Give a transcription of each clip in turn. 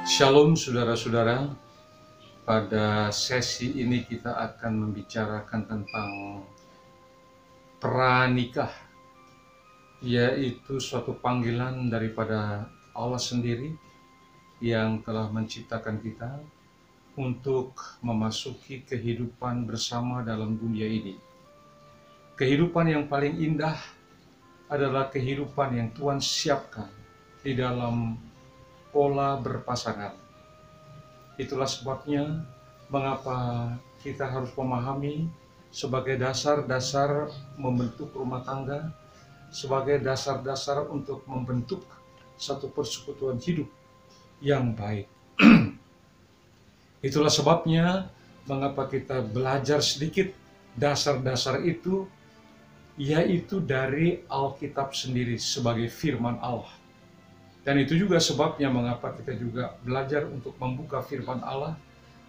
Shalom saudara-saudara, pada sesi ini kita akan membicarakan tentang pranikah, yaitu suatu panggilan daripada Allah sendiri yang telah menciptakan kita untuk memasuki kehidupan bersama dalam dunia ini. Kehidupan yang paling indah adalah kehidupan yang Tuhan siapkan di dalam pola berpasangan. Itulah sebabnya mengapa kita harus memahami sebagai dasar-dasar membentuk rumah tangga, sebagai dasar-dasar untuk membentuk satu persekutuan hidup yang baik. Itulah sebabnya mengapa kita belajar sedikit dasar-dasar itu, yaitu dari Alkitab sendiri sebagai firman Allah. Dan itu juga sebabnya mengapa kita juga belajar untuk membuka firman Allah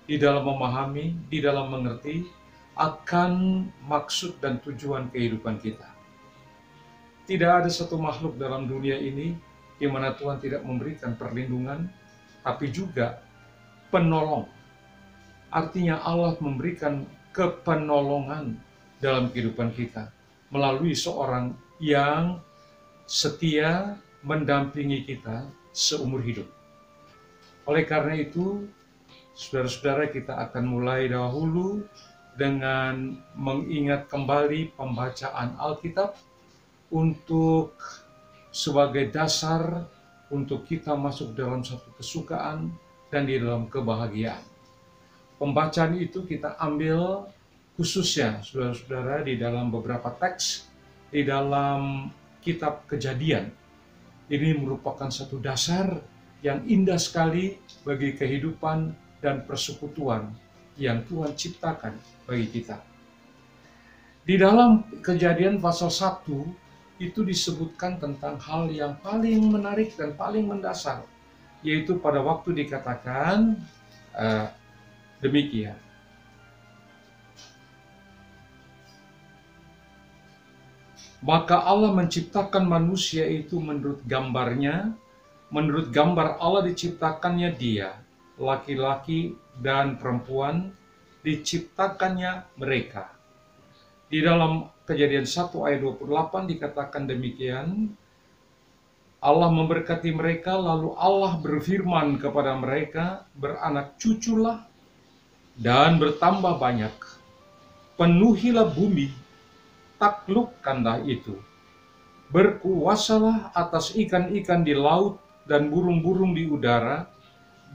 di dalam memahami, di dalam mengerti akan maksud dan tujuan kehidupan kita. Tidak ada satu makhluk dalam dunia ini di mana Tuhan tidak memberikan perlindungan, tapi juga penolong. Artinya Allah memberikan kepenolongan dalam kehidupan kita melalui seorang yang setia mendampingi kita seumur hidup. Oleh karena itu, saudara-saudara, kita akan mulai dahulu dengan mengingat kembali pembacaan Alkitab untuk sebagai dasar untuk kita masuk dalam satu kesukaan dan di dalam kebahagiaan. Pembacaan itu kita ambil khususnya, saudara-saudara, di dalam beberapa teks di dalam kitab Kejadian. Ini merupakan satu dasar yang indah sekali bagi kehidupan dan persekutuan yang Tuhan ciptakan bagi kita. Di dalam Kejadian pasal 1 itu disebutkan tentang hal yang paling menarik dan paling mendasar, yaitu pada waktu dikatakan demikian. Maka Allah menciptakan manusia itu menurut gambarnya, menurut gambar Allah diciptakannya dia, laki-laki dan perempuan diciptakannya mereka. Di dalam Kejadian 1 ayat 28 dikatakan demikian, Allah memberkati mereka, lalu Allah berfirman kepada mereka, beranak cuculah dan bertambah banyak, penuhilah bumi, taklukkanlah itu. Berkuasalah atas ikan-ikan di laut dan burung-burung di udara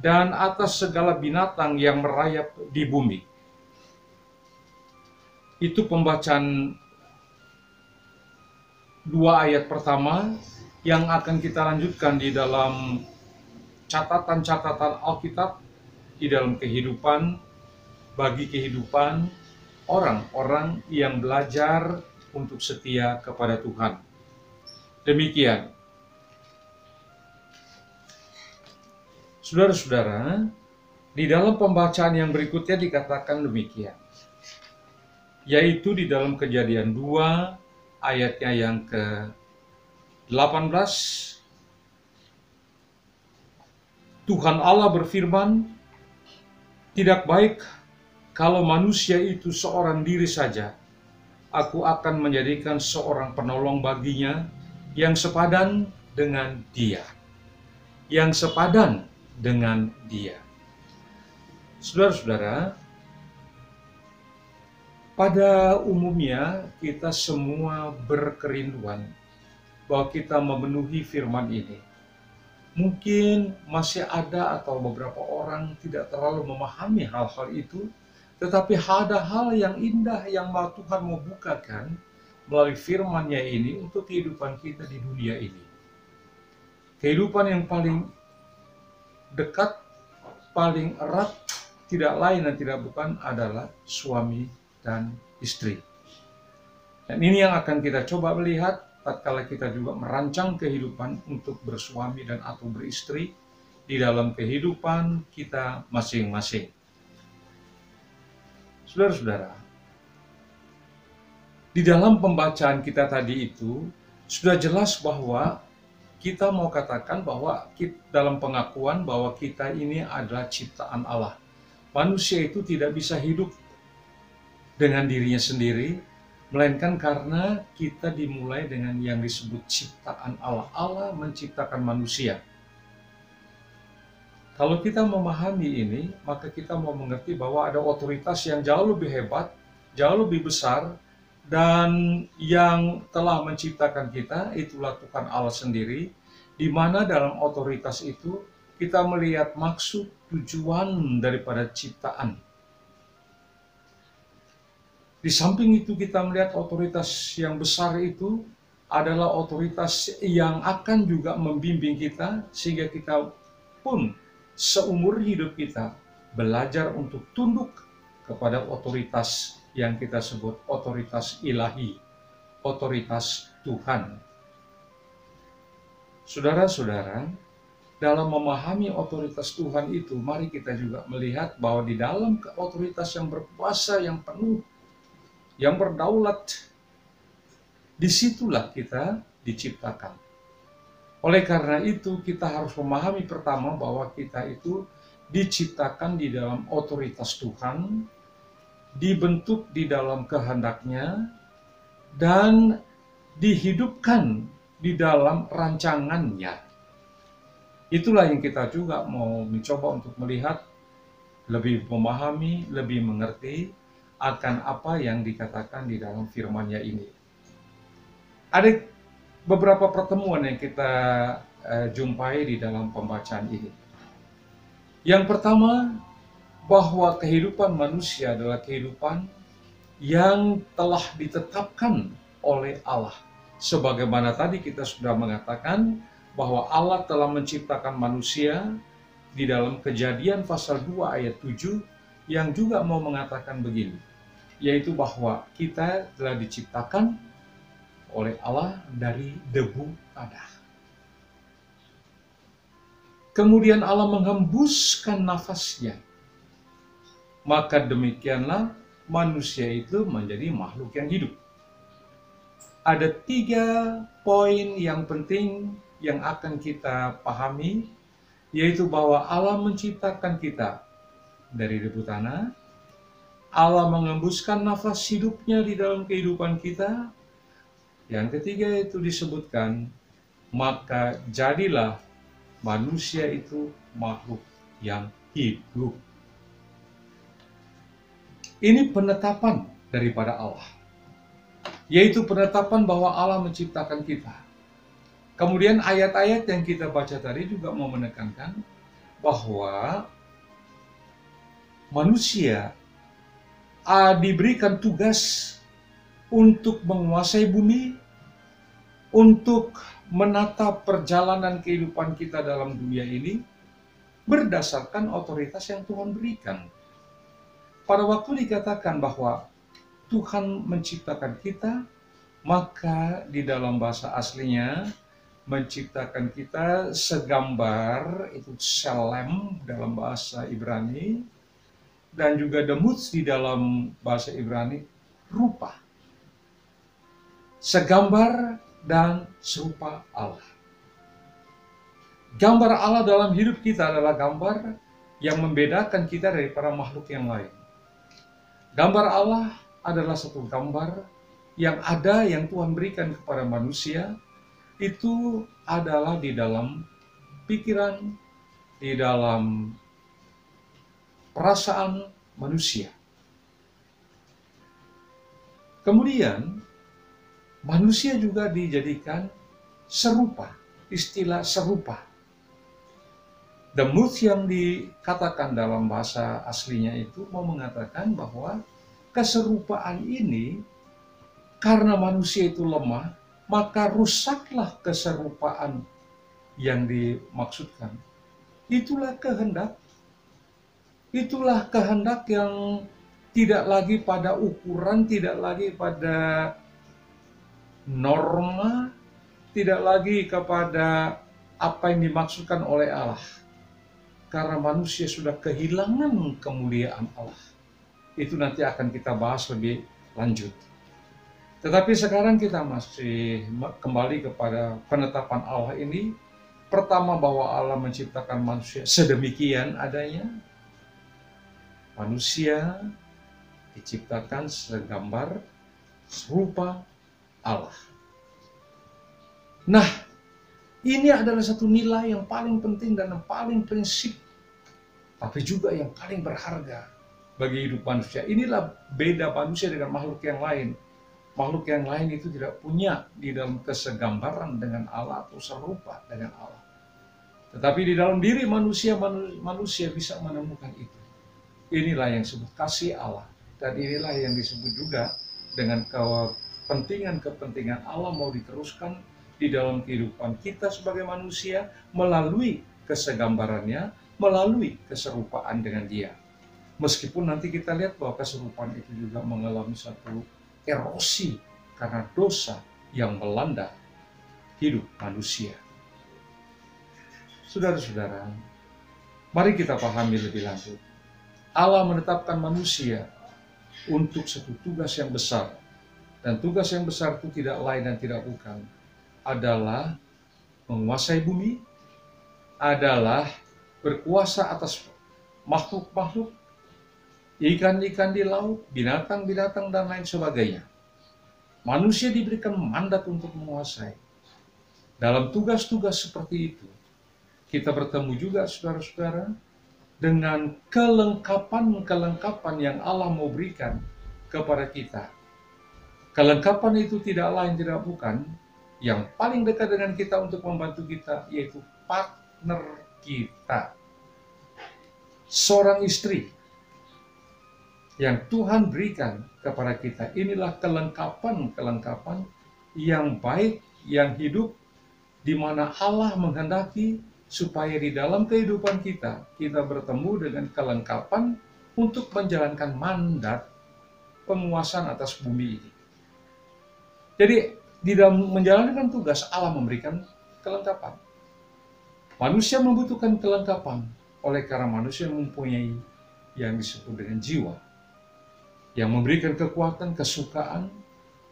dan atas segala binatang yang merayap di bumi. Itu pembacaan 2 ayat pertama yang akan kita lanjutkan di dalam catatan-catatan Alkitab di dalam kehidupan, bagi kehidupan orang-orang yang belajar untuk setia kepada Tuhan. Demikian. Saudara-saudara, di dalam pembacaan yang berikutnya dikatakan demikian, yaitu di dalam Kejadian 2 ayatnya yang ke-18, Tuhan Allah berfirman, tidak baik kalau manusia itu seorang diri saja. Aku akan menjadikan seorang penolong baginya yang sepadan dengan dia. Yang sepadan dengan dia. Saudara-saudara, pada umumnya kita semua berkerinduan bahwa kita memenuhi firman ini. Mungkin masih ada atau beberapa orang tidak terlalu memahami hal-hal itu, tetapi ada hal yang indah yang Tuhan mau bukakan melalui firman-Nya ini untuk kehidupan kita di dunia ini. Kehidupan yang paling dekat, paling erat, tidak lain dan tidak bukan adalah suami dan istri. Dan ini yang akan kita coba melihat tatkala kita juga merancang kehidupan untuk bersuami dan atau beristri di dalam kehidupan kita masing-masing. Saudara-saudara, di dalam pembacaan kita tadi itu sudah jelas bahwa kita mau katakan bahwa dalam pengakuan bahwa kita ini adalah ciptaan Allah. Manusia itu tidak bisa hidup dengan dirinya sendiri, melainkan karena kita dimulai dengan yang disebut ciptaan Allah. Allah menciptakan manusia. Kalau kita memahami ini, maka kita mau mengerti bahwa ada otoritas yang jauh lebih hebat, jauh lebih besar, dan yang telah menciptakan kita, itulah Tuhan Allah sendiri, di mana dalam otoritas itu kita melihat maksud tujuan daripada ciptaan. Di samping itu kita melihat otoritas yang besar itu adalah otoritas yang akan juga membimbing kita, sehingga kita pun seumur hidup kita belajar untuk tunduk kepada otoritas yang kita sebut otoritas ilahi, otoritas Tuhan. Saudara-saudara, dalam memahami otoritas Tuhan itu, mari kita juga melihat bahwa di dalam otoritas yang berkuasa, yang penuh, yang berdaulat, disitulah kita diciptakan. Oleh karena itu, kita harus memahami pertama bahwa kita itu diciptakan di dalam otoritas Tuhan, dibentuk di dalam kehendaknya, dan dihidupkan di dalam rancangannya. Itulah yang kita juga mau mencoba untuk melihat, lebih memahami, lebih mengerti akan apa yang dikatakan di dalam firman-Nya ini. Ada beberapa pertemuan yang kita jumpai di dalam pembacaan ini. Yang pertama, bahwa kehidupan manusia adalah kehidupan yang telah ditetapkan oleh Allah. Sebagaimana tadi kita sudah mengatakan bahwa Allah telah menciptakan manusia di dalam Kejadian pasal 2 ayat 7, yang juga mau mengatakan begini, yaitu bahwa kita telah diciptakan oleh Allah dari debu tanah. Kemudian Allah menghembuskan nafasnya. Maka demikianlah manusia itu menjadi makhluk yang hidup. Ada 3 poin yang penting yang akan kita pahami, yaitu bahwa Allah menciptakan kita dari debu tanah, Allah menghembuskan nafas hidupnya di dalam kehidupan kita. Yang ketiga itu disebutkan, maka jadilah manusia itu makhluk yang hidup. Ini penetapan daripada Allah, yaitu penetapan bahwa Allah menciptakan kita. Kemudian ayat-ayat yang kita baca tadi juga mau menekankan bahwa manusia diberikan tugas untuk menguasai bumi, untuk menata perjalanan kehidupan kita dalam dunia ini berdasarkan otoritas yang Tuhan berikan. Pada waktu dikatakan bahwa Tuhan menciptakan kita, maka di dalam bahasa aslinya menciptakan kita segambar, itu selem dalam bahasa Ibrani, dan juga demuts di dalam bahasa Ibrani, rupa. Segambar dan serupa Allah. Gambar Allah dalam hidup kita adalah gambar yang membedakan kita dari para makhluk yang lain. Gambar Allah adalah satu gambar yang ada, yang Tuhan berikan kepada manusia, itu adalah di dalam pikiran, di dalam perasaan manusia. Kemudian, manusia juga dijadikan serupa, istilah serupa. Demut yang dikatakan dalam bahasa aslinya itu mau mengatakan bahwa keserupaan ini, karena manusia itu lemah, maka rusaklah keserupaan yang dimaksudkan. Itulah kehendak. Itulah kehendak yang tidak lagi pada ukuran, tidak lagi pada norma, tidak lagi kepada apa yang dimaksudkan oleh Allah. Karena manusia sudah kehilangan kemuliaan Allah. Itu nanti akan kita bahas lebih lanjut. Tetapi sekarang kita masih kembali kepada penetapan Allah ini. Pertama, bahwa Allah menciptakan manusia sedemikian adanya. Manusia diciptakan segambar serupa Allah. Nah, ini adalah satu nilai yang paling penting dan yang paling prinsip, tapi juga yang paling berharga bagi hidup manusia. Inilah beda manusia dengan makhluk yang lain. Makhluk yang lain itu tidak punya di dalam kesegambaran dengan Allah atau serupa dengan Allah. Tetapi di dalam diri manusia, manusia bisa menemukan itu. Inilah yang disebut kasih Allah. Dan inilah yang disebut juga dengan kepentingan Allah mau diteruskan di dalam kehidupan kita sebagai manusia melalui kesegambarannya, melalui keserupaan dengan Dia. Meskipun nanti kita lihat bahwa keserupaan itu juga mengalami satu erosi karena dosa yang melanda hidup manusia. Saudara-saudara, mari kita pahami lebih lanjut. Allah menetapkan manusia untuk satu tugas yang besar. Dan tugas yang besar itu tidak lain dan tidak bukan adalah menguasai bumi, adalah berkuasa atas makhluk-makhluk, ikan-ikan di laut, binatang-binatang, dan lain sebagainya. Manusia diberikan mandat untuk menguasai. Dalam tugas-tugas seperti itu, kita bertemu juga, saudara-saudara, dengan kelengkapan-kelengkapan yang Allah mau berikan kepada kita. Kelengkapan itu tidak lain tidak bukan yang paling dekat dengan kita untuk membantu kita, yaitu partner kita. Seorang istri yang Tuhan berikan kepada kita. Inilah kelengkapan-kelengkapan yang baik, yang hidup, di mana Allah menghendaki supaya di dalam kehidupan kita bertemu dengan kelengkapan untuk menjalankan mandat penguasaan atas bumi ini. Jadi di dalam menjalankan tugas, Allah memberikan kelengkapan. Manusia membutuhkan kelengkapan oleh karena manusia mempunyai yang disebut dengan jiwa, yang memberikan kekuatan, kesukaan,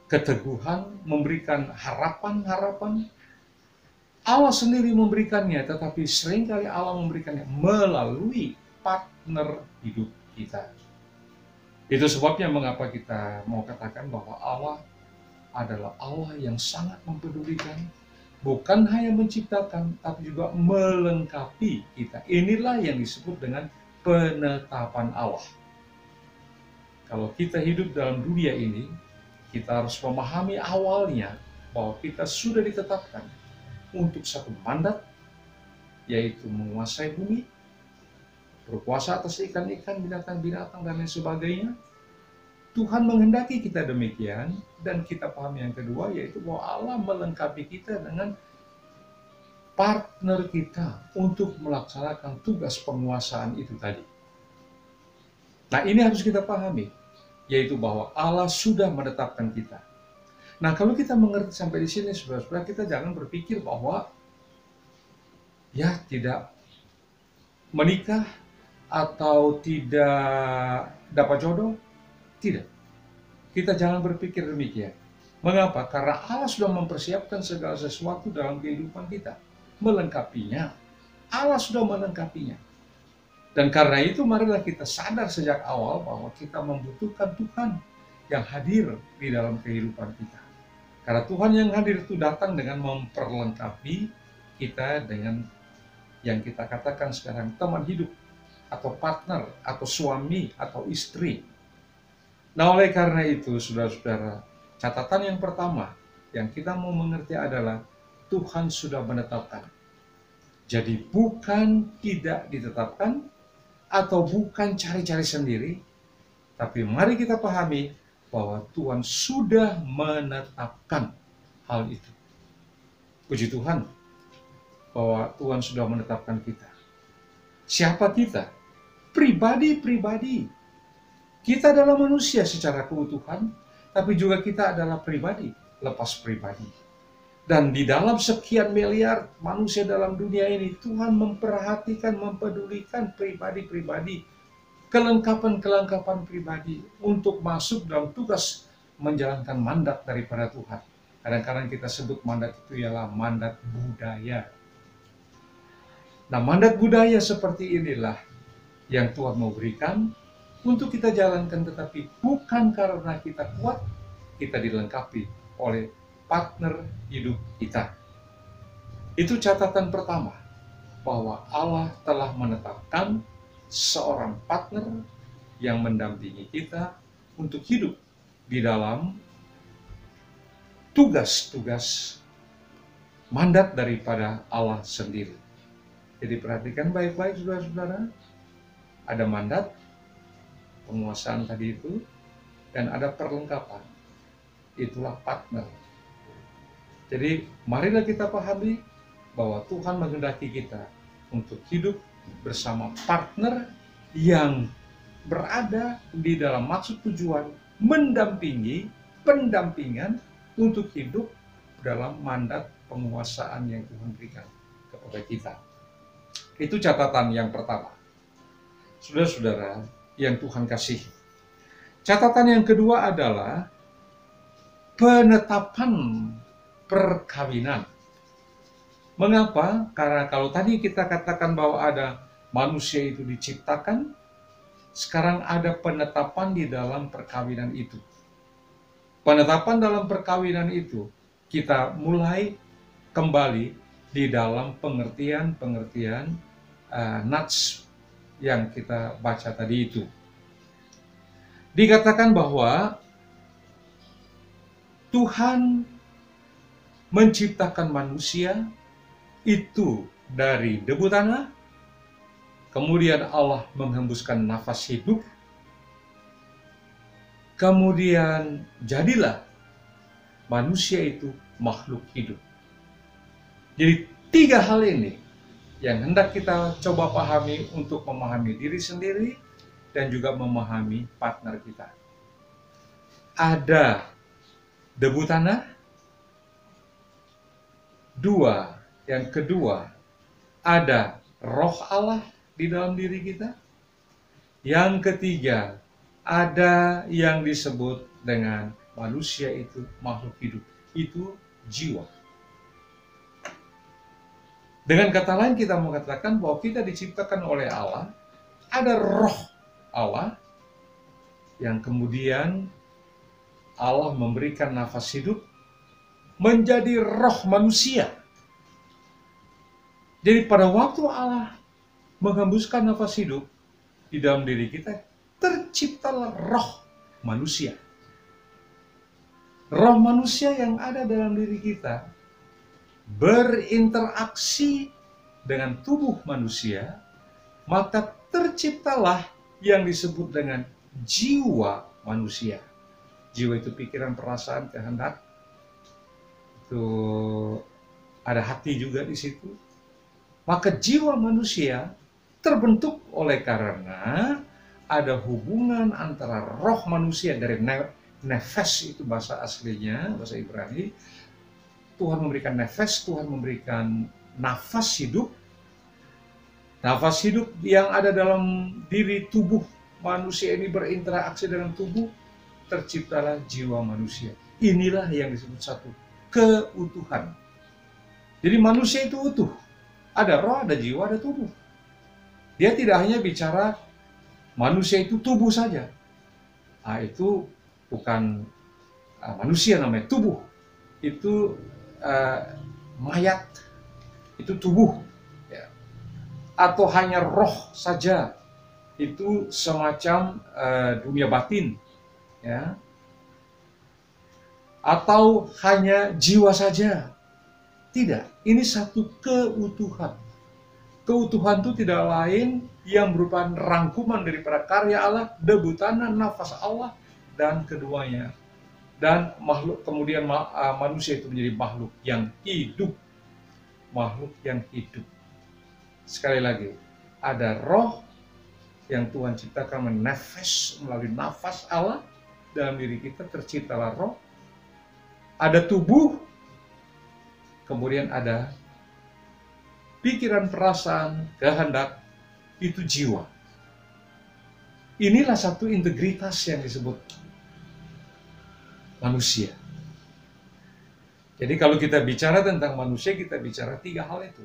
keteguhan, memberikan harapan-harapan. Allah sendiri memberikannya, tetapi seringkali Allah memberikannya melalui partner hidup kita. Itu sebabnya mengapa kita mau katakan bahwa Allah adalah Allah yang sangat mempedulikan, bukan hanya menciptakan, tapi juga melengkapi kita. Inilah yang disebut dengan penetapan Allah. Kalau kita hidup dalam dunia ini, kita harus memahami awalnya bahwa kita sudah ditetapkan untuk satu mandat, yaitu menguasai bumi, berkuasa atas ikan-ikan, binatang-binatang, dan lain sebagainya. Tuhan menghendaki kita demikian, dan kita pahami yang kedua, yaitu bahwa Allah melengkapi kita dengan partner kita untuk melaksanakan tugas penguasaan itu tadi. Nah, ini harus kita pahami, yaitu bahwa Allah sudah menetapkan kita. Nah, kalau kita mengerti sampai di sini, saudara-saudara, kita jangan berpikir bahwa ya tidak menikah atau tidak dapat jodoh. Tidak. Kita jangan berpikir demikian. Mengapa? Karena Allah sudah mempersiapkan segala sesuatu dalam kehidupan kita. Melengkapinya. Allah sudah melengkapinya. Dan karena itu marilah kita sadar sejak awal bahwa kita membutuhkan Tuhan yang hadir di dalam kehidupan kita. Karena Tuhan yang hadir itu datang dengan memperlengkapi kita dengan yang kita katakan sekarang teman hidup, atau partner, atau suami, atau istri. Nah, oleh karena itu, saudara-saudara, catatan yang pertama yang kita mau mengerti adalah Tuhan sudah menetapkan. Jadi bukan tidak ditetapkan, atau bukan cari-cari sendiri, tapi mari kita pahami bahwa Tuhan sudah menetapkan hal itu. Puji Tuhan bahwa Tuhan sudah menetapkan kita. Siapa kita? Pribadi-pribadi. Kita adalah manusia secara keutuhan, tapi juga kita adalah pribadi, lepas pribadi. Dan di dalam sekian miliar manusia dalam dunia ini, Tuhan memperhatikan, mempedulikan pribadi-pribadi, kelengkapan-kelengkapan pribadi untuk masuk dalam tugas menjalankan mandat daripada Tuhan. Kadang-kadang kita sebut mandat itu ialah mandat budaya. Nah, mandat budaya seperti inilah yang Tuhan mau berikan untuk kita jalankan, tetapi bukan karena kita kuat, kita dilengkapi oleh partner hidup kita. Itu catatan pertama, bahwa Allah telah menetapkan seorang partner yang mendampingi kita untuk hidup di dalam tugas-tugas mandat daripada Allah sendiri. Jadi perhatikan baik-baik saudara-saudara, ada mandat, penguasaan tadi itu, dan ada perlengkapan, itulah partner. Jadi marilah kita pahami bahwa Tuhan menghendaki kita untuk hidup bersama partner yang berada di dalam maksud tujuan mendampingi, pendampingan untuk hidup dalam mandat penguasaan yang Tuhan berikan kepada kita. Itu catatan yang pertama. Saudara-saudara yang Tuhan kasih. Catatan yang kedua adalah penetapan perkawinan. Mengapa? Karena kalau tadi kita katakan bahwa ada manusia itu diciptakan, sekarang ada penetapan di dalam perkawinan itu. Penetapan dalam perkawinan itu, kita mulai kembali di dalam pengertian nats yang kita baca tadi itu. Dikatakan bahwa Tuhan menciptakan manusia itu dari debu tanah, kemudian Allah menghembuskan nafas hidup, kemudian jadilah manusia itu makhluk hidup. Jadi 3 hal ini yang hendak kita coba pahami untuk memahami diri sendiri dan juga memahami partner kita. Ada debu tanah. 2, yang kedua, ada roh Allah di dalam diri kita. Yang ketiga, ada yang disebut dengan manusia itu makhluk hidup. Itu jiwa. Dengan kata lain kita mengatakan bahwa kita diciptakan oleh Allah, ada roh Allah, yang kemudian Allah memberikan nafas hidup menjadi roh manusia. Jadi pada waktu Allah menghembuskan nafas hidup di dalam diri kita, terciptalah roh manusia. Roh manusia yang ada dalam diri kita berinteraksi dengan tubuh manusia, maka terciptalah yang disebut dengan jiwa manusia. Jiwa itu pikiran, perasaan, kehendak. Itu ada hati juga di situ. Maka jiwa manusia terbentuk oleh karena ada hubungan antara roh manusia dari nefes, itu bahasa aslinya, bahasa Ibrani. Tuhan memberikan nefes, Tuhan memberikan nafas hidup. Nafas hidup yang ada dalam diri tubuh manusia ini berinteraksi dengan tubuh, terciptalah jiwa manusia. Inilah yang disebut satu keutuhan. Jadi manusia itu utuh. Ada roh, ada jiwa, ada tubuh. Dia tidak hanya bicara manusia itu tubuh saja. Nah, itu bukan manusia namanya, tubuh. Itu mayat, itu tubuh, ya. Atau hanya roh saja, itu semacam dunia batin, ya. Atau hanya jiwa saja, tidak. Ini satu keutuhan. Keutuhan itu tidak lain yang merupakan rangkuman daripada karya Allah, debu tanah, nafas Allah, dan keduanya. Dan makhluk, kemudian manusia itu menjadi makhluk yang hidup. Makhluk yang hidup. Sekali lagi, ada roh yang Tuhan ciptakan menefes melalui nafas Allah dalam diri kita, terciptalah roh. Ada tubuh, kemudian ada pikiran, perasaan, kehendak, itu jiwa. Inilah satu integritas yang disebut. manusia. Jadi kalau kita bicara tentang manusia, kita bicara 3 hal itu.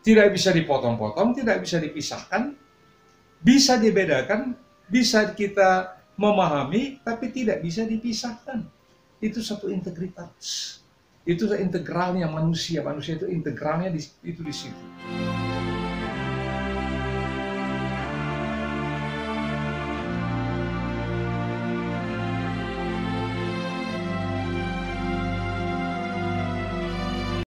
Tidak bisa dipotong-potong, tidak bisa dipisahkan, bisa dibedakan, bisa kita memahami, tapi tidak bisa dipisahkan. Itu satu integritas. Itu integralnya manusia. Manusia itu integralnya itu di situ.